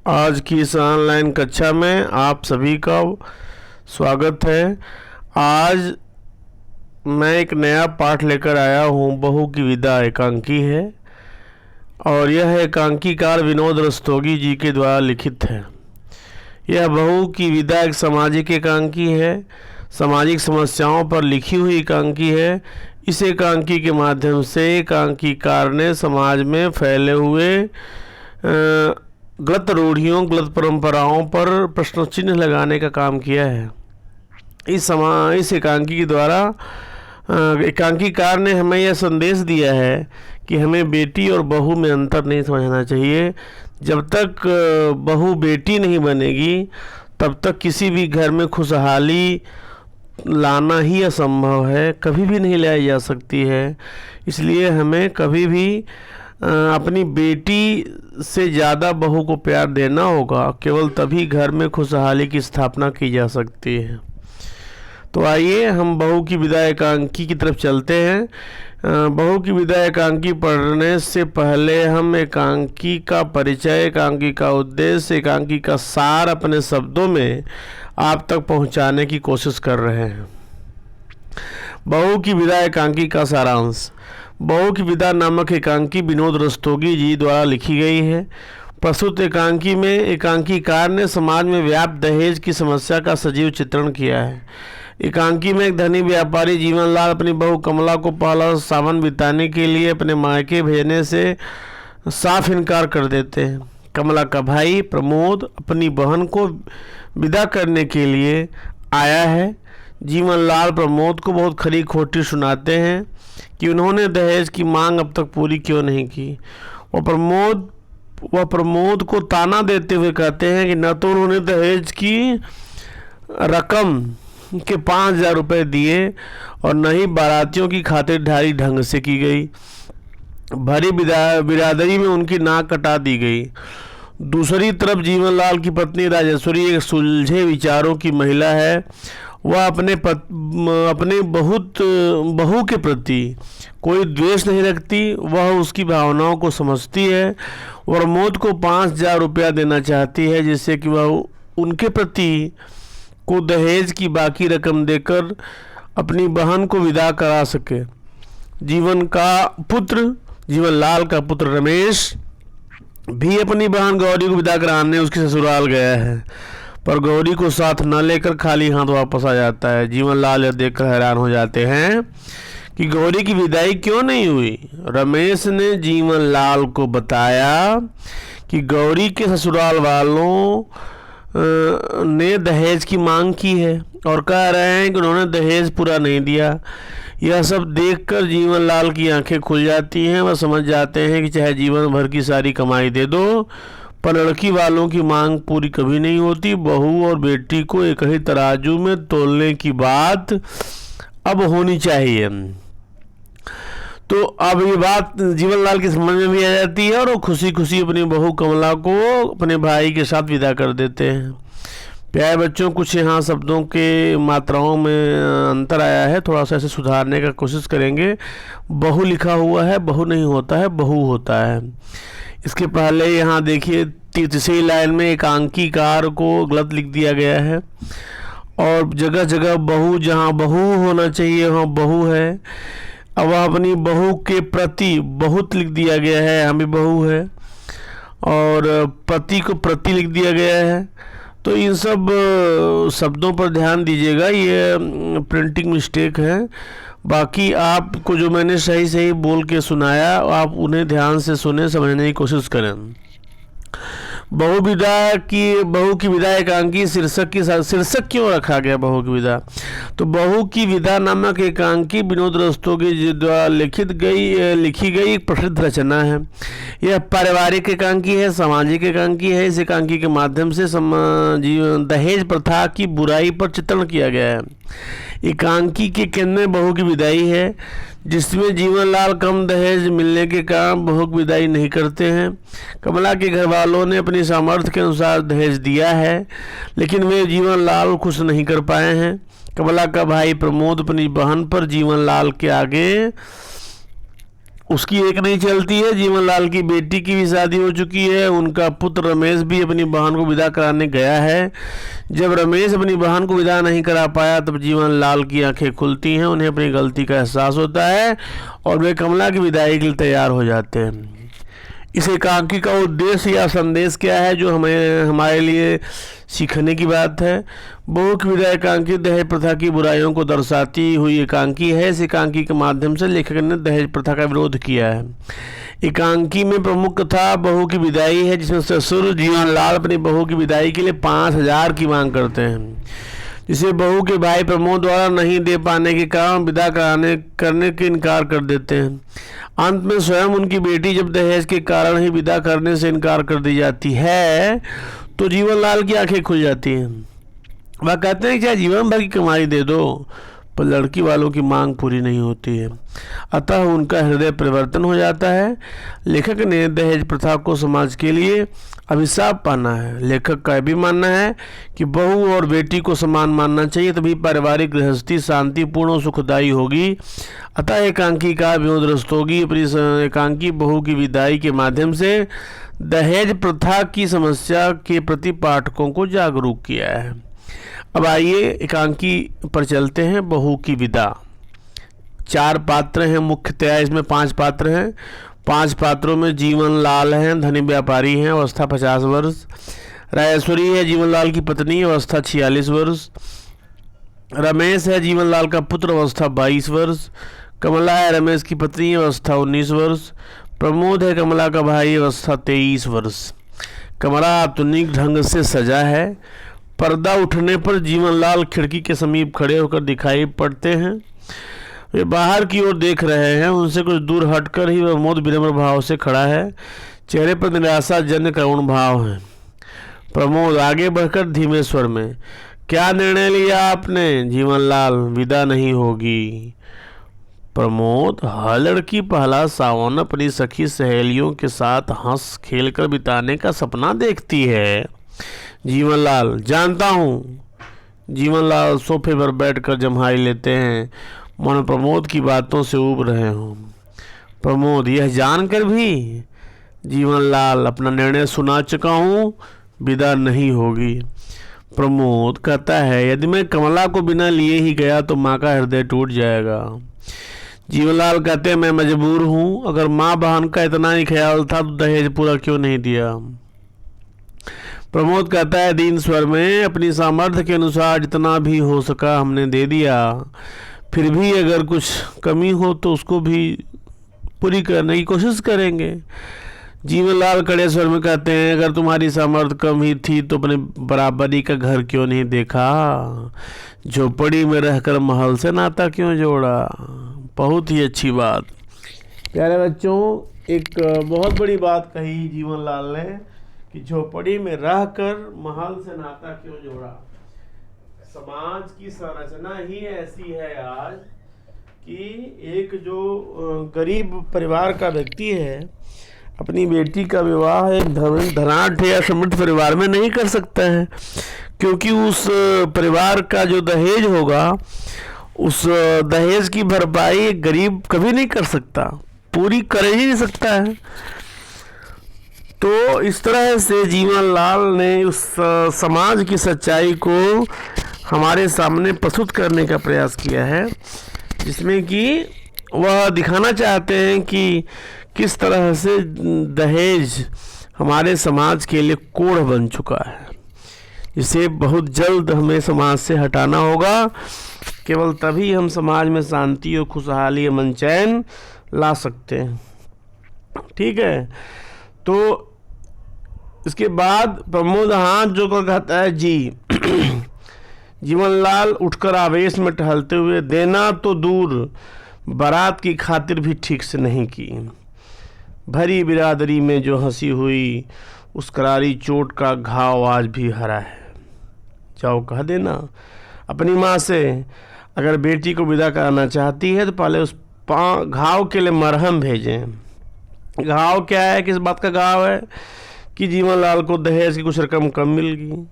आज की इस ऑनलाइन कक्षा में आप सभी का स्वागत है। आज मैं एक नया पाठ लेकर आया हूँ। बहू की विदा एकांकी है और यह एकांकीकार विनोद रस्तोगी जी के द्वारा लिखित है। यह बहू की विदा एक सामाजिक एकांकी है, सामाजिक समस्याओं पर लिखी हुई एकांकी है। इस एकांकी के माध्यम से एकांकीकार ने समाज में फैले हुए गलत रूढ़ियों, गलत परंपराओं पर प्रश्न चिन्ह लगाने का काम किया है। इस एकांकी के द्वारा एकांकीकार ने हमें यह संदेश दिया है कि हमें बेटी और बहू में अंतर नहीं समझना चाहिए। जब तक बहू बेटी नहीं बनेगी तब तक किसी भी घर में खुशहाली लाना ही असंभव है, कभी भी नहीं लाई जा सकती है। इसलिए हमें कभी भी अपनी बेटी से ज़्यादा बहू को प्यार देना होगा। केवल तभी घर में खुशहाली की स्थापना की जा सकती है। तो आइए हम बहू की विदा एकांकी की तरफ चलते हैं। बहू की विदा एकांकी पढ़ने से पहले हम एकांकी का परिचय, एकांकी का उद्देश्य, एकांकी का सार अपने शब्दों में आप तक पहुंचाने की कोशिश कर रहे हैं। बहू की विदा एकांकी का सारांश। बहू की विदा नामक एकांकी विनोद रस्तोगी जी द्वारा लिखी गई है। प्रस्तुत एकांकी में एकांकीकार ने समाज में व्याप्त दहेज की समस्या का सजीव चित्रण किया है। एकांकी में एक धनी व्यापारी जीवनलाल अपनी बहू कमला को पहला सावन बिताने के लिए अपने मायके भेजने से साफ इनकार कर देते हैं। कमला का भाई प्रमोद अपनी बहन को विदा करने के लिए आया है। जीवनलाल प्रमोद को बहुत खरी खोटी सुनाते हैं कि उन्होंने दहेज की मांग अब तक पूरी क्यों नहीं की। वह प्रमोद को ताना देते हुए कहते हैं कि न तो उन्होंने दहेज की रकम के 5,000 रुपये दिए और न ही बारातियों की खातिरदारी ढंग से की गई। भरी बिरादरी में उनकी नाक कटा दी गई। दूसरी तरफ जीवनलाल की पत्नी राजेश्वरी एक सुलझे विचारों की महिला है। वह अपने बहू के प्रति कोई द्वेष नहीं रखती। वह उसकी भावनाओं को समझती है। प्रमोद को 5,000 रुपया देना चाहती है जिससे कि वह उनके प्रति को दहेज की बाकी रकम देकर अपनी बहन को विदा करा सके। जीवनलाल का पुत्र रमेश भी अपनी बहन गौरी को विदा कराने उसके ससुराल गया है, पर गौरी को साथ न लेकर खाली हाथ वापस आ जाता है। जीवनलाल यह देखकर हैरान हो जाते हैं कि गौरी की विदाई क्यों नहीं हुई। रमेश ने जीवनलाल को बताया कि गौरी के ससुराल वालों ने दहेज की मांग की है और कह रहे हैं कि उन्होंने दहेज पूरा नहीं दिया। यह सब देखकर जीवनलाल की आंखें खुल जाती हैं। वह समझ जाते हैं कि चाहे जीवन भर की सारी कमाई दे दो, पर लड़की वालों की मांग पूरी कभी नहीं होती। बहू और बेटी को एक ही तराजू में तोलने की बात अब होनी चाहिए। तो अब ये बात जीवनलाल की समझ में भी आ जाती है और वो खुशी खुशी अपनी बहू कमला को अपने भाई के साथ विदा कर देते हैं। प्यारे बच्चों, कुछ यहाँ शब्दों के मात्राओं में अंतर आया है, थोड़ा सा इसे सुधारने का कोशिश करेंगे। बहू लिखा हुआ है, बहू नहीं होता है, बहू होता है। इसके पहले यहाँ देखिए तीसरी लाइन में एकांकीकार को गलत लिख दिया गया है और जगह जगह बहू, जहाँ बहू होना चाहिए वहाँ बहू है। अब अपनी बहू के प्रति बहुत लिख दिया गया है, यहाँ भी बहू है, और पति को प्रति लिख दिया गया है। तो इन सब शब्दों पर ध्यान दीजिएगा, ये प्रिंटिंग मिस्टेक है। बाकी आपको जो मैंने सही सही बोल के सुनाया आप उन्हें ध्यान से सुने, समझने की कोशिश करें। बहू की विदा एकांकी शीर्षक क्यों रखा गया बहू की विदा? तो बहू की विदा नामक एकांकी विनोद रस्तोगी जी द्वारा लिखी गई एक प्रसिद्ध रचना है। यह पारिवारिक एकांकी है, सामाजिक एकांकी है। इस एकांकी के माध्यम से दहेज प्रथा की बुराई पर चित्रण किया गया है। एकांकी के केंद्र में बहू की विदाई है, जिसमें जीवनलाल कम दहेज मिलने के कारण बहू की विदाई नहीं करते हैं। कमला के घर वालों ने अपनी सामर्थ्य के अनुसार दहेज दिया है, लेकिन वे जीवनलाल को खुश नहीं कर पाए हैं। कमला का भाई प्रमोद अपनी बहन पर जीवनलाल के आगे उसकी एक नहीं चलती है। जीवनलाल की बेटी की भी शादी हो चुकी है। उनका पुत्र रमेश भी अपनी बहन को विदा कराने गया है। जब रमेश अपनी बहन को विदा नहीं करा पाया तब जीवनलाल की आंखें खुलती हैं, उन्हें अपनी गलती का एहसास होता है और वे कमला की विदाई के लिए तैयार हो जाते हैं। इस एकांकी का उद्देश्य या संदेश क्या है जो हमारे लिए सीखने की बात है? बहू की विदाई एकांकी दहेज प्रथा की बुराइयों को दर्शाती हुई एकांकी है। इस एकांकी के माध्यम से लेखक ने दहेज प्रथा का विरोध किया है। एकांकी में प्रमुख कथा बहू की विदाई है, जिसमें ससुर जीवनलाल अपनी बहू की विदाई के लिए 5,000 की मांग करते हैं, जिसे बहू के भाई प्रमोद द्वारा नहीं दे पाने के कारण विदा करने के इनकार कर देते हैं। अंत में स्वयं उनकी बेटी जब दहेज के कारण ही विदा करने से इनकार कर दी जाती है तो जीवनलाल की आंखें खुल जाती हैं। वह कहते हैं कि चाहे जीवन भर की कमाई दे दो, पर लड़की वालों की मांग पूरी नहीं होती है। अतः उनका हृदय परिवर्तन हो जाता है। लेखक ने दहेज प्रथा को समाज के लिए अभिशाप माना है। लेखक का भी मानना है कि बहू और बेटी को समान मानना चाहिए, तभी पारिवारिक गृहस्थी शांतिपूर्ण और सुखदायी होगी। अतः एकांकी का विरोध होगी। अपनी एकांकी बहू की विदाई के माध्यम से दहेज प्रथा की समस्या के प्रति पाठकों को जागरूक किया है। अब आइए एकांकी पर चलते हैं। बहू की विदा। 4 पात्र हैं मुख्यतया, इसमें 5 पात्र हैं। 5 पात्रों में जीवनलाल हैं, धनी व्यापारी हैं, अवस्था 50 वर्ष। राजेश्वरी है जीवनलाल की पत्नी, अवस्था 46 वर्ष। रमेश है जीवनलाल का पुत्र, अवस्था 22 वर्ष। कमला है रमेश की पत्नी, अवस्था 19 वर्ष। प्रमोद है कमला का भाई, अवस्था 23 वर्ष। कमरा आधुनिक ढंग से सजा है। पर्दा उठने पर जीवनलाल खिड़की के समीप खड़े होकर दिखाई पड़ते हैं। वे बाहर की ओर देख रहे हैं। उनसे कुछ दूर हटकर ही प्रमोद विनम्र भाव से खड़ा है। चेहरे पर निराशाजनक करुण भाव है। प्रमोद आगे बढ़कर धीमे स्वर में, क्या निर्णय लिया आपने? जीवनलाल, विदा नहीं होगी। प्रमोद, हर लड़की पहला सावन अपनी सखी सहेलियों के साथ हंस खेल कर बिताने का सपना देखती है। जीवनलाल, जानता हूँ। जीवनलाल सोफे पर बैठकर जम्हाई लेते हैं, मन प्रमोद की बातों से ऊब रहे हों। प्रमोद, यह जानकर भी? जीवनलाल, अपना निर्णय सुना चुका हूँ, विदा नहीं होगी। प्रमोद कहता है, यदि मैं कमला को बिना लिए ही गया तो माँ का हृदय टूट जाएगा। जीवनलाल कहते हैं, मैं मजबूर हूँ। अगर माँ बहन का इतना ही ख्याल था तो दहेज पूरा क्यों नहीं दिया? प्रमोद कहता है दीन स्वर में, अपनी सामर्थ्य के अनुसार जितना भी हो सका हमने दे दिया, फिर भी अगर कुछ कमी हो तो उसको भी पूरी करने की कोशिश करेंगे। जीवनलाल कड़े स्वर में कहते हैं, अगर तुम्हारी सामर्थ्य कम ही थी तो अपने बराबरी का घर क्यों नहीं देखा? झोपड़ी में रहकर महल से नाता क्यों जोड़ा? बहुत ही अच्छी बात। प्यारे बच्चों, एक बहुत बड़ी बात कही जीवनलाल ने कि झोपड़ी में रहकर महल से नाता क्यों जोड़ा। समाज की संरचना ही ऐसी है आज कि एक जो गरीब परिवार का व्यक्ति है अपनी बेटी का विवाह एक धनाढ़ या समृद्ध परिवार में नहीं कर सकता है, क्योंकि उस परिवार का जो दहेज होगा उस दहेज की भरपाई गरीब कभी नहीं कर सकता, पूरी कर ही नहीं सकता है। तो इस तरह से जीवनलाल ने उस समाज की सच्चाई को हमारे सामने प्रस्तुत करने का प्रयास किया है, जिसमें कि वह दिखाना चाहते हैं कि किस तरह से दहेज हमारे समाज के लिए कोढ़ बन चुका है, जिसे बहुत जल्द हमें समाज से हटाना होगा। केवल तभी हम समाज में शांति और खुशहाली, अमन चैन ला सकते हैं। ठीक है, तो इसके बाद प्रमोद हाथ जोड़कर कहता है जी। जीवनलाल उठकर आवेश में टहलते हुए, देना तो दूर, बारात की खातिर भी ठीक से नहीं की। भरी बिरादरी में जो हंसी हुई, उस करारी चोट का घाव आज भी हरा है। जाओ कह देना अपनी माँ से, अगर बेटी को विदा कराना चाहती है तो पहले उस घाव के लिए मरहम भेजें। घाव क्या है, किस बात का घाव है कि जीवनलाल को दहेज की कुछ रकम कम मिल गई।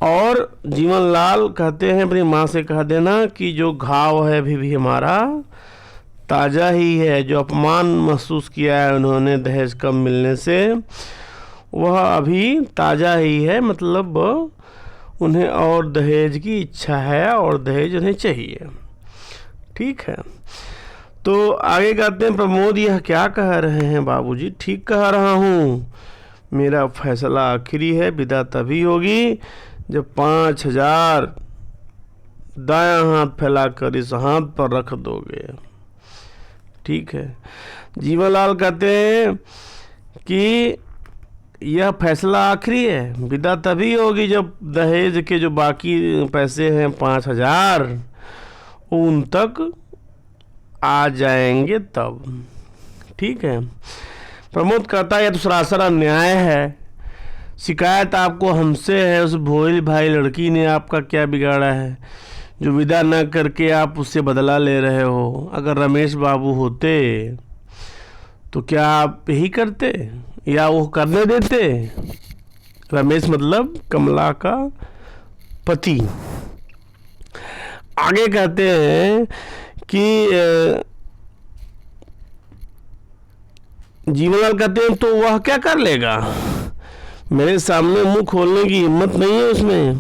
और जीवनलाल कहते हैं अपनी माँ से कह देना कि जो घाव है अभी भी हमारा ताज़ा ही है। जो अपमान महसूस किया है उन्होंने दहेज कम मिलने से, वह अभी ताज़ा ही है, मतलब उन्हें और दहेज की इच्छा है और दहेज उन्हें चाहिए। ठीक है, तो आगे कहते हैं प्रमोद, यह क्या कह रहे हैं बाबूजी? ठीक कह रहा हूँ, मेरा फैसला आखिरी है। विदा तभी होगी जब 5,000 दायां हाथ फैलाकर इस हाथ पर रख दोगे। ठीक है। जीवनलाल कहते हैं कि यह फैसला आखिरी है, विदा तभी होगी जब दहेज के जो बाकी पैसे हैं 5,000 उन तक आ जाएंगे तब। ठीक है। प्रमोद कहता है यह तो सरासर अन्याय है। शिकायत आपको हमसे है, उस भोली भाई लड़की ने आपका क्या बिगाड़ा है जो विदा न करके आप उससे बदला ले रहे हो? अगर रमेश बाबू होते तो क्या आप यही करते या वो करने देते? रमेश मतलब कमला का पति। आगे कहते हैं कि जीवनलाल कहते हैं तो वह क्या कर लेगा? मेरे सामने मुंह खोलने की हिम्मत नहीं है उसमें।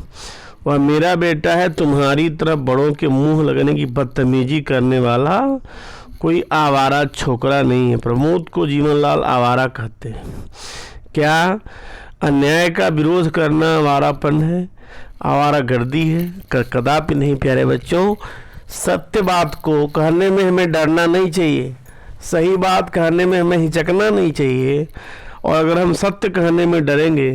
वह मेरा बेटा है, तुम्हारी तरफ बड़ों के मुंह लगने की बदतमीजी करने वाला कोई आवारा छोकरा नहीं है। प्रमोद को जीवनलाल आवारा कहते हैं। क्या अन्याय का विरोध करना आवारापन है? आवारागर्दी है? कदापि नहीं प्यारे बच्चों। सत्य बात को कहने में हमें डरना नहीं चाहिए, सही बात कहने में हमें हिचकना नहीं चाहिए। और अगर हम सत्य कहने में डरेंगे,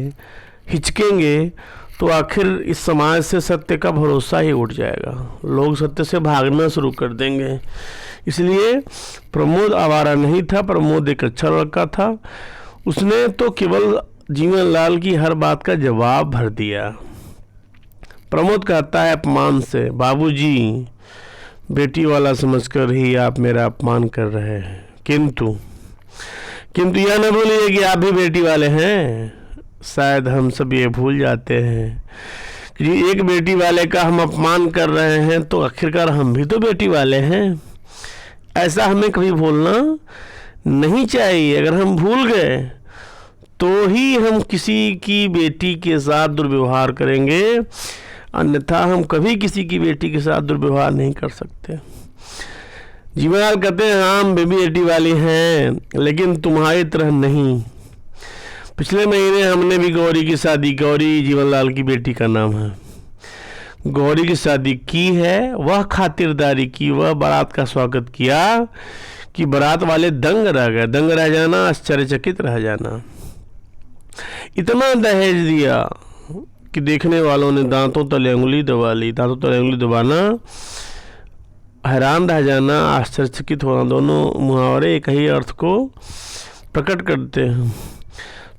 हिचकेंगे, तो आखिर इस समाज से सत्य का भरोसा ही उठ जाएगा, लोग सत्य से भागना शुरू कर देंगे। इसलिए प्रमोद आवारा नहीं था, प्रमोद एक अच्छा लड़का था। उसने तो केवल जीवनलाल की हर बात का जवाब भर दिया। प्रमोद कहता है अपमान से, बाबूजी बेटी वाला समझकर ही आप मेरा अपमान कर रहे हैं, किंतु यह न भूलिए कि आप भी बेटी वाले हैं। शायद हम सब ये भूल जाते हैं कि एक बेटी वाले का हम अपमान कर रहे हैं तो आखिरकार हम भी तो बेटी वाले हैं। ऐसा हमें कभी भूलना नहीं चाहिए। अगर हम भूल गए तो ही हम किसी की बेटी के साथ दुर्व्यवहार करेंगे, अन्यथा हम कभी किसी की बेटी के साथ दुर्व्यवहार नहीं कर सकते। जीवनलाल कहते हैं हाँ हम बेटी वाली हैं, लेकिन तुम्हारी तरह नहीं। पिछले महीने हमने भी गौरी की शादी, गौरी जीवनलाल की बेटी का नाम है, गौरी की शादी की है। वह खातिरदारी की, वह बारात का स्वागत किया कि बारात वाले दंग रह गए। दंग रह जाना, आश्चर्यचकित रह जाना। इतना दहेज दिया कि देखने वालों ने दांतों तले उंगली दबा ली। दांतों तले उंगली दबाना, हैरान रह जाना, आश्चर्यचकित होना, दोनों मुहावरे एक ही अर्थ को प्रकट करते हैं।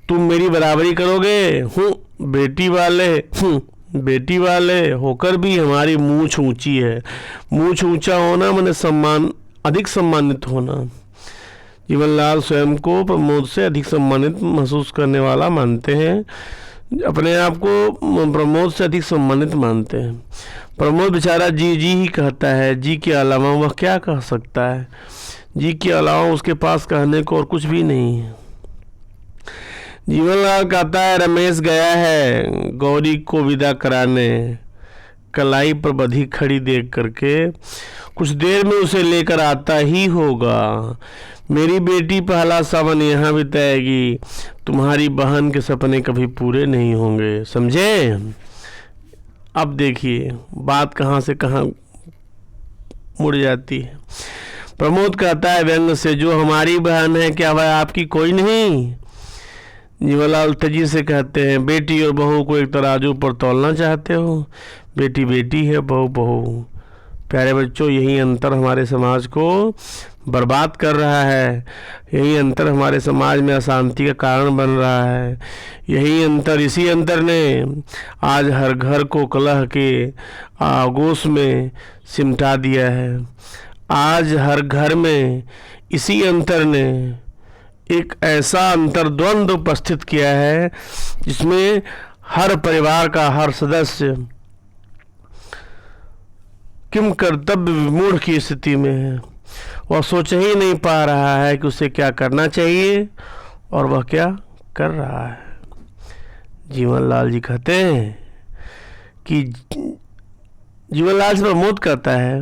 तुम मेरी बराबरी करोगे? बेटी वाले होकर भी हमारी मूंछ ऊंची है। मूंछ ऊंचा होना माने सम्मान, अधिक सम्मानित होना। जीवनलाल स्वयं को प्रमोद से अधिक सम्मानित महसूस करने वाला मानते हैं, अपने आप को प्रमोद से अधिक सम्मानित मानते हैं। प्रमोद बेचारा जी ही कहता है, जी के अलावा वह क्या कह सकता है? जी के अलावा उसके पास कहने को और कुछ भी नहीं है। जीवनलाल कहता है रमेश गया है गौरी को विदा कराने। कलाई पर बधी खड़ी देख करके कुछ देर में उसे लेकर आता ही होगा। मेरी बेटी पहला सावन यहाँ बिताएगी, तुम्हारी बहन के सपने कभी पूरे नहीं होंगे, समझे? अब देखिए बात कहाँ से कहाँ मुड़ जाती है। प्रमोद कहता है व्यंग से, जो हमारी बहन है क्या वह आपकी कोई नहीं? जीवनलाल तेजी से कहते हैं, बेटी और बहू को एक तराजू पर तौलना चाहते हो? बेटी बेटी है, बहू बहू। प्यारे बच्चों, यही अंतर हमारे समाज को बर्बाद कर रहा है। यही अंतर हमारे समाज में अशांति का कारण बन रहा है। यही अंतर, इसी अंतर ने आज हर घर को कलह के आगोश में सिमटा दिया है। आज हर घर में इसी अंतर ने एक ऐसा अंतर्द्वंद उपस्थित किया है जिसमें हर परिवार का हर सदस्य किम कर्तव्य विमूढ़ की स्थिति में है। वह सोच ही नहीं पा रहा है कि उसे क्या करना चाहिए और वह क्या कर रहा है। जीवनलाल जी कहते हैं कि जीवनलाल से प्रमोद कहता है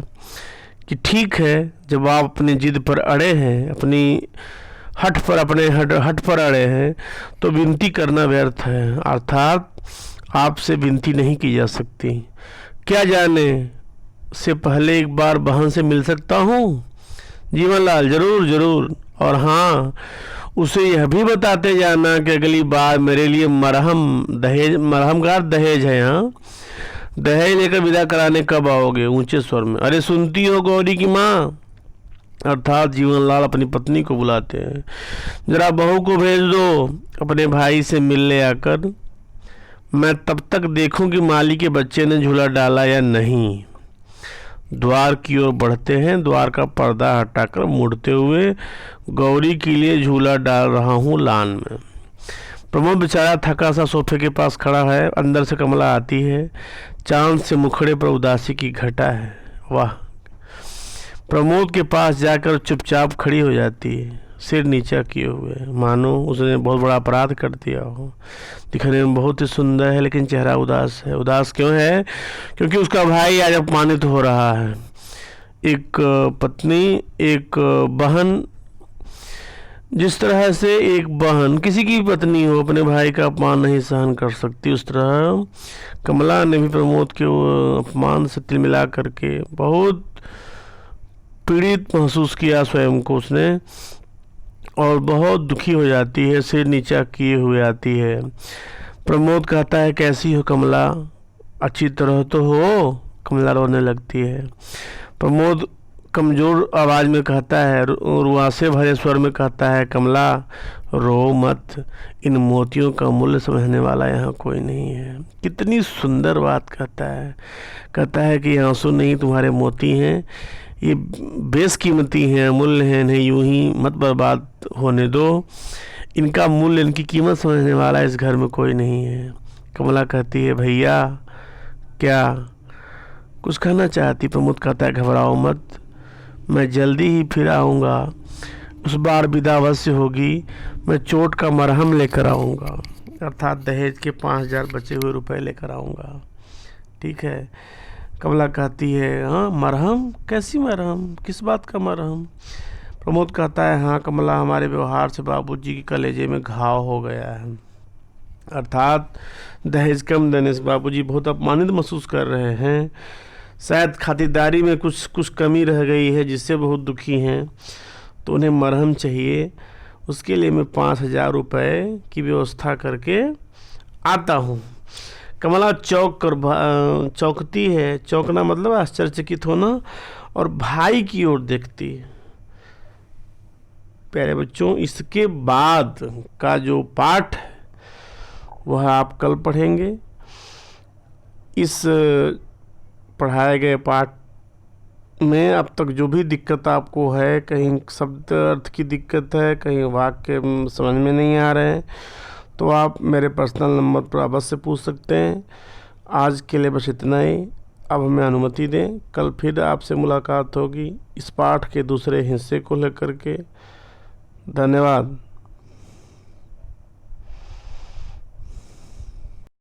कि ठीक है, जब आप अपनी जिद पर अड़े हैं, अपनी हट पर अड़े हैं, तो विनती करना व्यर्थ है, अर्थात आपसे विनती नहीं की जा सकती। क्या जाने से पहले एक बार बहन से मिल सकता हूँ? जीवनलाल जरूर जरूर, और हाँ, उसे यह भी बताते जाना कि अगली बार मेरे लिए मरहमगार दहेज है। हाँ, दहेज लेकर विदा कराने कब आओगे? ऊंचे स्वर में। अरे सुनती हो गौरी की माँ? अर्थात जीवनलाल अपनी पत्नी को बुलाते हैं। जरा बहू को भेज दो अपने भाई से मिलने आकर, मैं तब तक देखूं कि माली के बच्चे ने झूला डाला या नहीं। द्वार की ओर बढ़ते हैं। द्वार का पर्दा हटाकर मुड़ते हुए गौरी के लिए झूला डाल रहा हूँ लान में। प्रमोद बेचारा थका सा सोफे के पास खड़ा है। अंदर से कमला आती है। चांद से मुखड़े पर उदासी की घटा है। वाह! प्रमोद के पास जाकर चुपचाप खड़ी हो जाती है, सिर नीचा किए हुए, मानो उसने बहुत बड़ा अपराध कर दिया हो। दिखने में बहुत ही सुंदर है, लेकिन चेहरा उदास है। उदास क्यों है? क्योंकि उसका भाई आज अपमानित हो रहा है। एक पत्नी, एक बहन, जिस तरह से एक बहन किसी की पत्नी हो अपने भाई का अपमान नहीं सहन कर सकती, उस तरह कमला ने भी प्रमोद के अपमान से तिल मिला करके बहुत पीड़ित महसूस किया स्वयं को उसने, और बहुत दुखी हो जाती है, सिर नीचा किए हुए आती है। प्रमोद कहता है, कैसी हो कमला? अच्छी तरह तो हो? कमला रोने लगती है। प्रमोद कमज़ोर आवाज़ में कहता है, रुआसे भरे स्वर में कहता है, कमला रो मत, इन मोतियों का मूल्य समझने वाला यहाँ कोई नहीं है। कितनी सुंदर बात कहता है। कहता है कि आंसू नहीं, तुम्हारे मोती हैं, ये बेशकीमती हैं, अमूल्य हैं, इन्हें यूं ही मत बर्बाद होने दो। इनका मूल्य, इनकी कीमत समझने वाला इस घर में कोई नहीं है। कमला कहती है, भैया क्या कुछ कहना चाहती? प्रमोद कहता है, घबराओ मत, मैं जल्दी ही फिर आऊँगा। उस बार विदा अवश्य होगी। मैं चोट का मरहम लेकर आऊँगा, अर्थात दहेज के 5,000 बचे हुए रुपए लेकर आऊँगा। ठीक है। कमला कहती है, हाँ मरहम? कैसी मरहम? किस बात का मरहम? प्रमोद कहता है, हाँ कमला, हमारे व्यवहार से बाबूजी के कलेजे में घाव हो गया है, अर्थात दहेज कम देने से बाबूजी बहुत अपमानित महसूस कर रहे हैं। शायद खातिरदारी में कुछ कमी रह गई है, जिससे बहुत दुखी हैं, तो उन्हें मरहम चाहिए। उसके लिए मैं 5,000 रुपये की व्यवस्था करके आता हूँ। कमला चौंकती है। चौंकना मतलब आश्चर्यचकित होना, और भाई की ओर देखती है। प्यारे बच्चों, इसके बाद का जो पाठ है वह आप कल पढ़ेंगे। इस पढ़ाए गए पाठ में अब तक जो भी दिक्कत आपको है, कहीं शब्द अर्थ की दिक्कत है, कहीं वाक्य समझ में नहीं आ रहे हैं, तो आप मेरे पर्सनल नंबर पर अवश्य पूछ सकते हैं। आज के लिए बस इतना ही। अब हमें अनुमति दें, कल फिर आपसे मुलाकात होगी इस पाठ के दूसरे हिस्से को लेकर के। धन्यवाद।